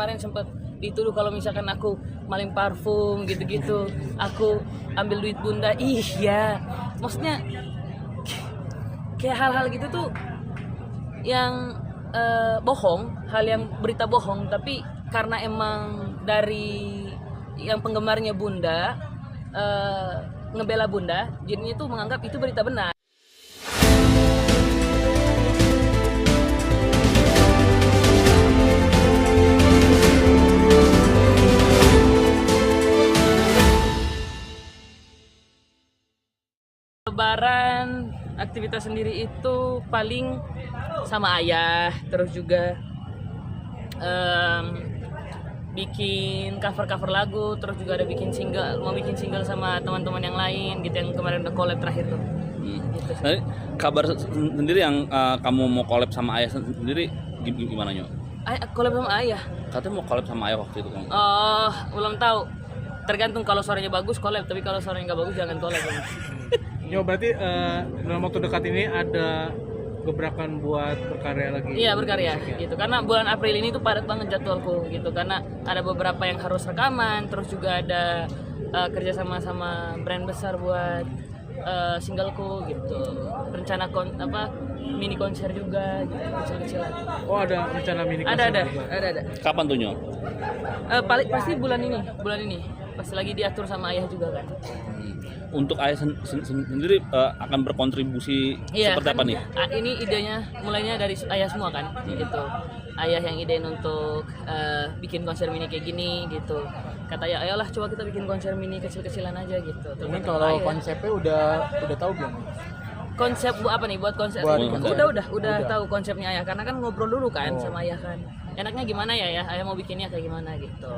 kemarin sempat dituduh kalau misalkan aku maling parfum gitu-gitu, aku ambil duit bunda. Ih ya, maksudnya kayak hal-hal gitu tuh yang bohong, hal yang berita bohong, tapi karena emang dari yang penggemarnya bunda ngebela bunda, jadinya tuh menganggap itu berita benar. Lebaran aktivitas sendiri itu paling sama ayah, terus juga bikin cover lagu, terus juga ada mau bikin single sama teman-teman yang lain gitu, yang kemarin udah collab terakhir tuh. Gitu. Nah, kabar sendiri yang kamu mau collab sama ayah sendiri gimana Nyo? Collab sama ayah? Katanya mau collab sama ayah waktu itu kan? Oh, belum tahu. Tergantung, kalau suaranya bagus collab, tapi kalau suaranya nggak bagus jangan collab. Nyo, berarti dalam waktu dekat ini ada gebrakan buat berkarya lagi? Iya, berkarya gitu, karena bulan April ini tuh padat banget jadwalku gitu, karena ada beberapa yang harus rekaman, terus juga ada kerja sama brand besar buat singleku gitu, rencana mini konser juga gitu, kecil-kecilan. Oh, ada rencana mini konser juga? Ada. Kapan tuh Nyo? Pasti bulan ini pasti lagi diatur sama ayah juga kan. Untuk ayah sendiri akan berkontribusi seperti apa nih? Ini idenya mulainya dari ayah semua kan, gitu. Ayah yang idein untuk bikin konser mini kayak gini gitu. Kata ya, ayolah coba kita bikin konser mini kecil-kecilan aja gitu. Ini kalau konsepnya udah tahu belum? Konsep apa nih buat konser? Udah tahu konsepnya ayah, karena kan ngobrol dulu kan sama ayah kan. Enaknya gimana ya, ayah mau bikinnya kayak gimana gitu.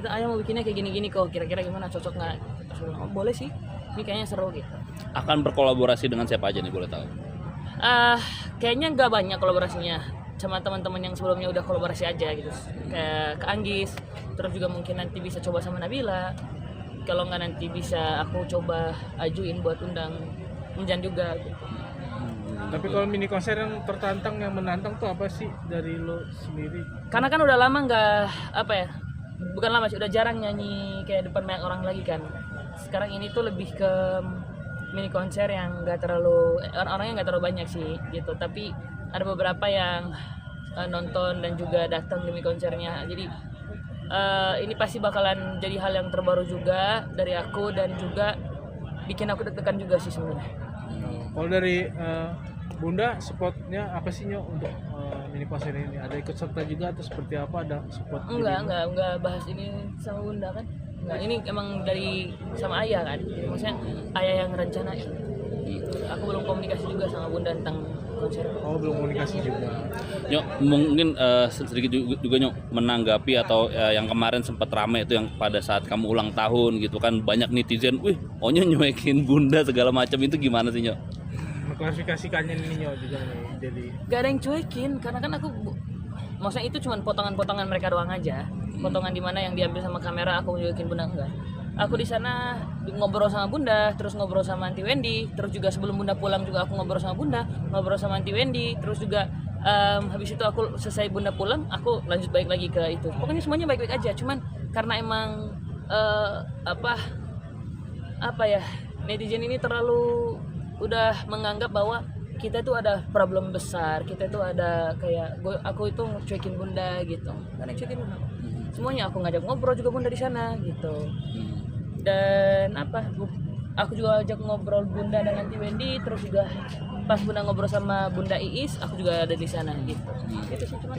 Ayah mau bikinnya kayak gini-gini kok, kira-kira gimana, cocok nggak? Oh, boleh sih, ini kayaknya seru gitu. Akan berkolaborasi dengan siapa aja nih, boleh tahu? Kayaknya nggak banyak kolaborasinya, sama teman-teman yang sebelumnya udah kolaborasi aja gitu, kayak ke Anggis, terus juga mungkin nanti bisa coba sama Nabila. Kalau nggak nanti bisa aku coba ajuin buat undang Munjan juga gitu. Tapi kalau mini konser yang tertantang, yang menantang tuh apa sih dari lo sendiri? Karena kan udah lama bukan lama sih, udah jarang nyanyi kayak depan banyak orang lagi kan. Sekarang ini tuh lebih ke mini konser yang nggak terlalu orangnya nggak terlalu banyak sih gitu, tapi ada beberapa yang nonton dan juga datang di mini konsernya. Jadi ini pasti bakalan jadi hal yang terbaru juga dari aku, dan juga bikin aku deg-degan juga sih sebenarnya. Kalau dari Bunda, spotnya apa sih Nyo untuk mini konser ini? Ada ikut serta juga atau seperti apa? Ada spot? Enggak bahas ini sama Bunda kan. Enggak, ini emang dari sama ayah kan. Jadi maksudnya ayah yang rencanain. Aku belum komunikasi juga sama Bunda tentang konser. Oh, belum komunikasi juga. Nyok, mungkin sedikit juga Nyok menanggapi atau yang kemarin sempat ramai itu yang pada saat kamu ulang tahun gitu kan, banyak netizen, wih, Onyo nyuekin Bunda segala macam, itu gimana sih Nyok? Klasifikasikannya nih Nyo juga nih, jadi gak ada yang cuekin, karena kan aku maksudnya itu cuma potongan-potongan mereka doang aja, potongan dimana yang diambil sama kamera aku nyuekin Bunda, enggak. Aku di sana ngobrol sama Bunda, terus ngobrol sama Aunty Wendy, terus juga sebelum Bunda pulang juga aku ngobrol sama Bunda, ngobrol sama Aunty Wendy, terus juga habis itu aku selesai Bunda pulang, aku lanjut balik lagi ke itu. Pokoknya semuanya baik-baik aja, cuman karena emang netizen ini terlalu udah menganggap bahwa kita tuh ada problem besar, kita tuh ada kayak aku itu cuekin Bunda gitu. Karena cuekin Bunda, semuanya aku ngajak ngobrol juga Bunda di sana gitu. Dan aku juga ajak ngobrol Bunda dan Aunty Wendy, terus juga pas Bunda ngobrol sama Bunda Iis, aku juga ada di sana gitu. Itu sih cuma.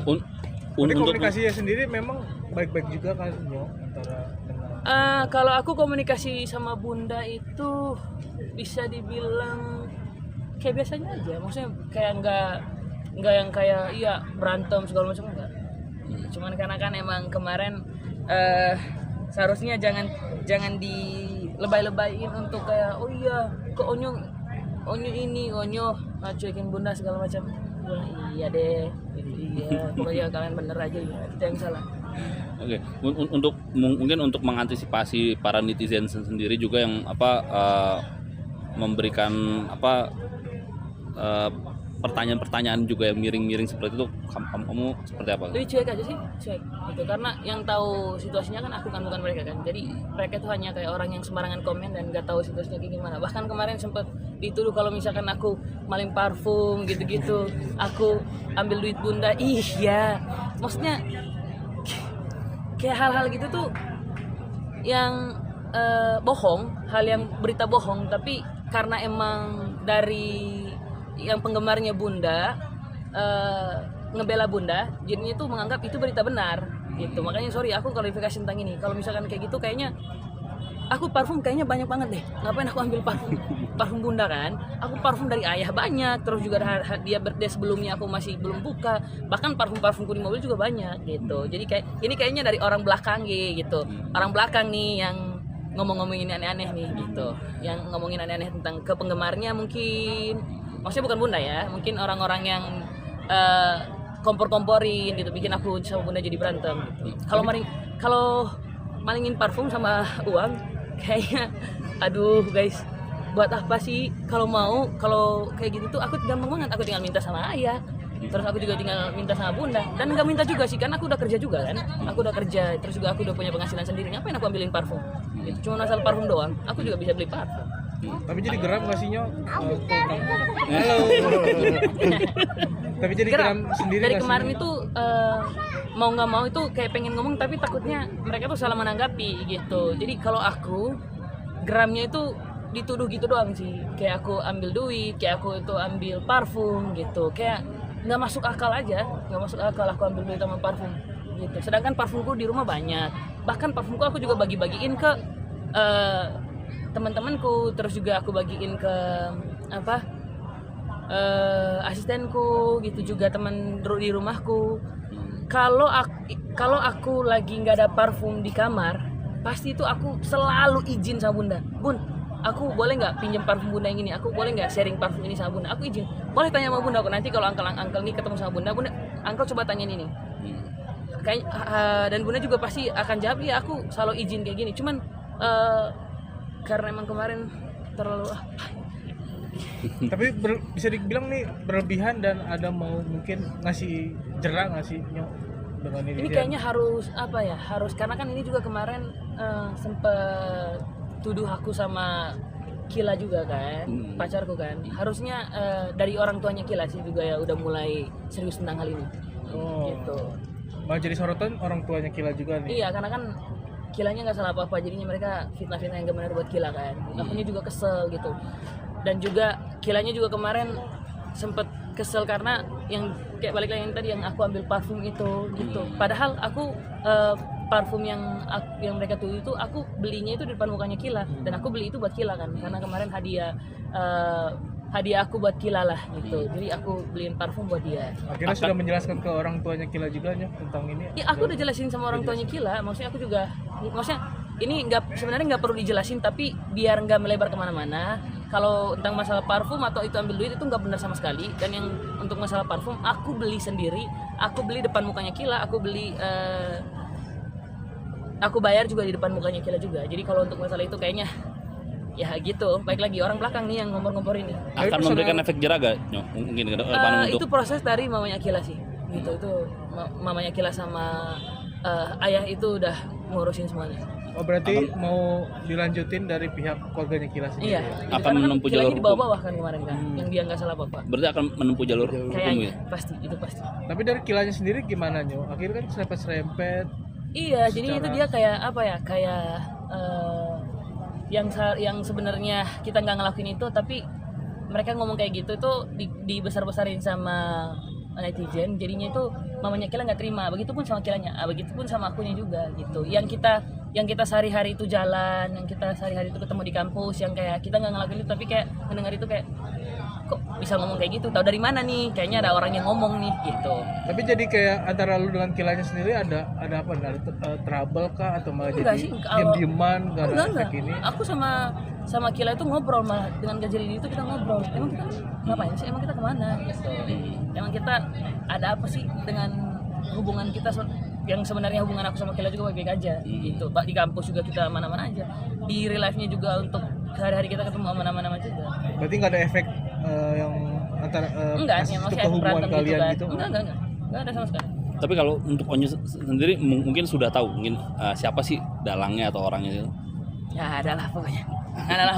Untuk komunikasinya sendiri memang baik-baik juga kan Nyo antara dengan kalau aku komunikasi sama Bunda itu bisa dibilang kayak biasanya aja, maksudnya kayak nggak yang kayak berantem segala macam, enggak. Cuman karena kan emang kemarin seharusnya jangan dilebay-lebayin untuk kayak ke Onyo cuekin Bunda segala macam. Iya deh, pokoknya kalian bener aja ya, itu yang salah. Oke, mungkin untuk mengantisipasi para netizen sendiri juga yang memberikan pertanyaan-pertanyaan juga yang miring-miring seperti itu, kamu seperti apa? Lebih cuek aja sih, cuek gitu, karena yang tahu situasinya kan aku kan, bukan mereka kan. Jadi mereka tuh hanya kayak orang yang sembarangan komen dan nggak tahu situasinya kayak gimana. Bahkan kemarin sempat dituduh kalau misalkan aku maling parfum gitu-gitu, aku ambil duit bunda. Ih ya, maksudnya kayak hal-hal gitu tuh yang bohong, hal yang berita bohong, tapi karena emang dari yang penggemarnya bunda ngebela bunda, jadinya tuh menganggap itu berita benar gitu. Makanya sorry, aku klarifikasi tentang ini. Kalau misalkan kayak gitu, kayaknya aku parfum kayaknya banyak banget deh. Ngapain aku ambil parfum bunda kan? Aku parfum dari ayah banyak, terus juga dia birthday sebelumnya aku masih belum buka. Bahkan parfumku di mobil juga banyak gitu. Jadi kayak ini kayaknya dari orang belakang gitu. Orang belakang nih yang ngomongin aneh-aneh nih gitu. Yang ngomongin aneh-aneh tentang ke penggemarnya mungkin. Maksudnya bukan bunda ya, mungkin orang-orang yang kompor-komporin gitu, bikin aku sama bunda jadi berantem gitu. Kalau malingin parfum sama uang, kayaknya aduh guys, buat apa sih? Kalau kayak gitu tuh aku gampang banget, aku tinggal minta sama ayah, terus aku juga tinggal minta sama bunda, dan nggak minta juga sih, karena aku udah kerja juga kan, aku udah kerja, terus juga aku udah punya penghasilan sendiri. Ngapain aku ambilin parfum? Itu cuma asal parfum doang, aku juga bisa beli parfum. Tapi jadi geram nggak sih Nyo? Halo. Tapi jadi geram sendiri dari nggak kemarin sih? itu mau nggak mau itu kayak pengen ngomong, tapi takutnya mereka tuh salah menanggapi gitu. Jadi kalau aku geramnya itu dituduh gitu doang sih, kayak aku ambil duit, kayak aku itu ambil parfum gitu, kayak nggak masuk akal aja, nggak masuk akal aku ambil duit sama parfum gitu. Sedangkan parfumku di rumah banyak, bahkan parfumku aku juga bagi-bagiin ke teman-temanku, terus juga aku bagiin ke asistenku gitu, juga teman di rumahku. Kalau aku lagi nggak ada parfum di kamar, pasti itu aku selalu izin sama bunda, bun, aku boleh nggak pinjam parfum bunda yang ini, aku boleh nggak sharing parfum ini sama bunda, aku izin, boleh tanya sama bunda aku. Nanti kalau angkel nih ketemu sama bunda, angkel coba tanyain ini kayak dan bunda juga pasti akan jawab ya, aku selalu izin kayak gini. Cuman karena emang kemarin terlalu Tapi bisa dibilang nih berlebihan, dan ada mau mungkin ngasih jerah nggak sih Nyo dengan ini? kayaknya harus karena kan ini juga kemarin sempet tuduh aku sama Kila juga kan, pacarku kan. Harusnya dari orang tuanya Kila sih juga ya udah mulai serius tentang hal ini. Gitu. Malah jadi sorotan orang tuanya Kila juga nih. Iya, karena kan Kilanya nggak salah apa-apa, jadinya mereka fitnah-fitnah yang gak benar buat Kila kan. Akunya juga kesel gitu. Dan juga Kilanya juga kemarin sempet kesel karena yang kayak balik lagi yang tadi, yang aku ambil parfum itu gitu. Padahal aku parfum yang mereka tuh itu aku belinya itu di depan mukanya Kila, dan aku beli itu buat Kila kan, karena kemarin hadiah aku buat Kila lah gitu. Jadi aku beliin parfum buat dia. Akhirnya sudah menjelaskan ke orang tuanya Kila juga Nyo tentang ini. Ya aku udah jelasin sama orang tuanya Kila, maksudnya aku juga, maksudnya ini sebenarnya nggak perlu dijelasin, tapi biar nggak melebar kemana-mana. Kalau tentang masalah parfum atau itu ambil duit itu nggak benar sama sekali. Dan yang untuk masalah parfum aku beli sendiri, aku beli depan mukanya Kila, aku beli aku bayar juga di depan mukanya Kila juga. Jadi kalau untuk masalah itu kayaknya ya gitu. Baik lagi orang belakang nih yang ngompor-ngompor ini. Akan memberikan efek jerah gak? Mungkin ke depan itu proses dari mamanya Kila sih. Gitu, itu mamanya Kila sama ayah itu udah ngurusin semuanya. Oh berarti mau dilanjutin dari pihak keluarganya Kila sendiri? Iya. Ya? Akan menempuh Kilanya jalur di bawah-bawah kan kemarin kan, yang dia nggak salah apa-apa. Berarti akan menempuh jalur hukum Kayaknya ya? pasti, itu pasti. Tapi dari Kilanya sendiri gimana Nyo? Akhirnya kan serempet-serempet. Iya, jadi itu dia kayak apa ya? Kayak yang sebenarnya kita nggak ngelakuin itu, tapi mereka ngomong kayak gitu itu dibesar-besarin sama netizen. Jadinya itu mamanya Kila nggak terima. Begitupun sama Kilanya, begitupun sama akunya juga gitu. Yang kita sehari-hari itu jalan, yang kita sehari-hari itu ketemu di kampus, yang kayak kita nggak ngelakuin itu, tapi kayak mendengar itu kayak kok bisa ngomong kayak gitu, tahu dari mana nih, kayaknya ada orang yang ngomong nih gitu. Tapi jadi kayak antara lu dengan Kilanya sendiri ada apa? Ada trouble kah atau malah Enggak jadi sih, kalau- diem-dieman karena Enggak. efek ini? Aku sama Kila itu ngobrol, malah dengan kejadian itu kita ngobrol. Emang kita ngapain sih? Emang kita kemana? Gitu. Emang kita ada apa sih dengan hubungan kita yang sebenarnya hubungan aku sama Kila juga baik-baik aja gitu. Pak, di kampus juga kita mana-mana aja. Di real life-nya juga untuk sehari-hari kita ketemu mana-mana juga. Berarti nggak ada efek yang antara Enggak, kasus ya itu maksudnya ke hubungan berantem gitu kalian kan. gitu? Enggak ada sama sekali. Tapi kalau untuk Onyo sendiri mungkin sudah tahu mungkin siapa sih dalangnya atau orangnya itu. Ya adalah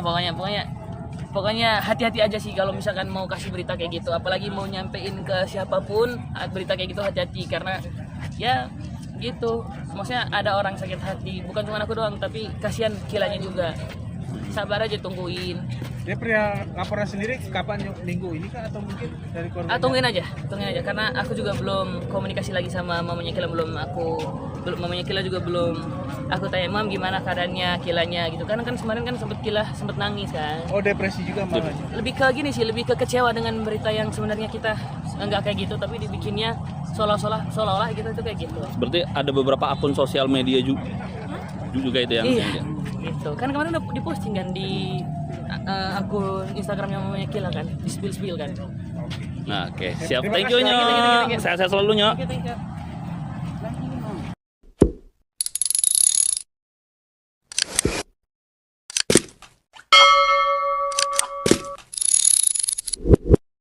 pokoknya. Pokoknya hati-hati aja sih kalau misalkan mau kasih berita kayak gitu, apalagi mau nyampein ke siapapun berita kayak gitu, hati-hati karena ya gitu. Maksudnya ada orang sakit hati, bukan cuma aku doang, tapi kasihan kilanya juga. Sabar aja, tungguin. Dia pernah laporan sendiri kapan minggu ini kah atau mungkin dari korban? Tungguin aja karena aku juga belum komunikasi lagi sama mamanya Kila, mamanya Kila juga belum aku tanya, "Mam, gimana keadaannya Kilanya?" gitu kan kemarin kan sempet nangis kan. Oh, depresi juga malah. Lebih ke gini sih, lebih ke kecewa dengan berita yang sebenarnya kita enggak kayak gitu, tapi dibikinnya seolah-olah gitu itu kayak gitu. Berarti ada beberapa akun sosial media juga itu yang Iya, gitu. Kan kemarin udah diposting kan di akun Instagramnya mamanya Kila kan, di spill kan. Nah, oke. Siap. Terima Thank you, kasih. Nyo. Sehat-sehat selalu, Nyo. Oke, thank you.